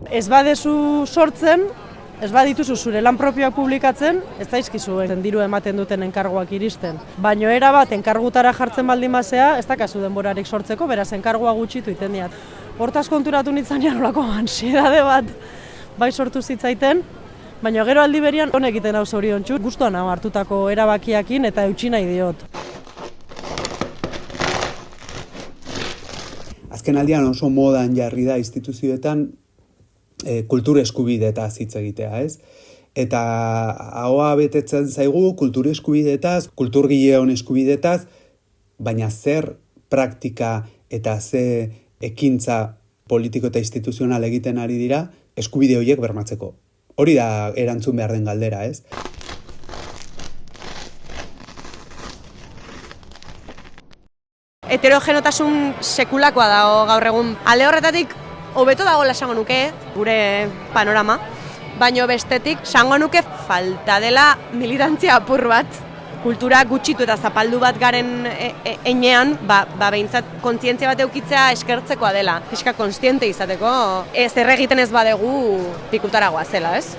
Ez badezu sortzen, ez badituzu zure lan propioak publikatzen, ez zaizkizu diru ematen duten enkarguak iristen. Baino era bat enkargutara jartzen baldin bazea, ez dakazu denborarik sortzeko, beraz enkargua gutxitu iten diat. Hortaz konturatu nintzanean olako ansiedade bat bai sortu zitzaiten, baina gero aldi berian honek egiten hau zoriontsu, gustuan hau hartutako erabakiakin eta eutsi nahi diot. Azken aldian oso modan jarri da instituzioetan kultur eskubideetaz hitz egitea, ez? Eta ahoa betetzen zaigu kultur eskubideetaz, kulturgileon eskubideetaz, baina zer praktika eta ze ekintza politiko eta instituzional egiten ari dira eskubide horiek bermatzeko. Hori da erantzun behar den galdera, ez? Heterogenotasun sekulakoa dago gaur egun. Alde horretatik, hobeto dagoela esango nuke, gure panorama, baino bestetik, esango nuke falta dela militantzia apur bat. Kultura gutxitu eta zapaldu bat garen enean, behintzat kontzientzia bat eukitzea eskertzekoa dela. Pixka kontziente izateko, zer egiten ez badegu pikutaragoa zela, ez?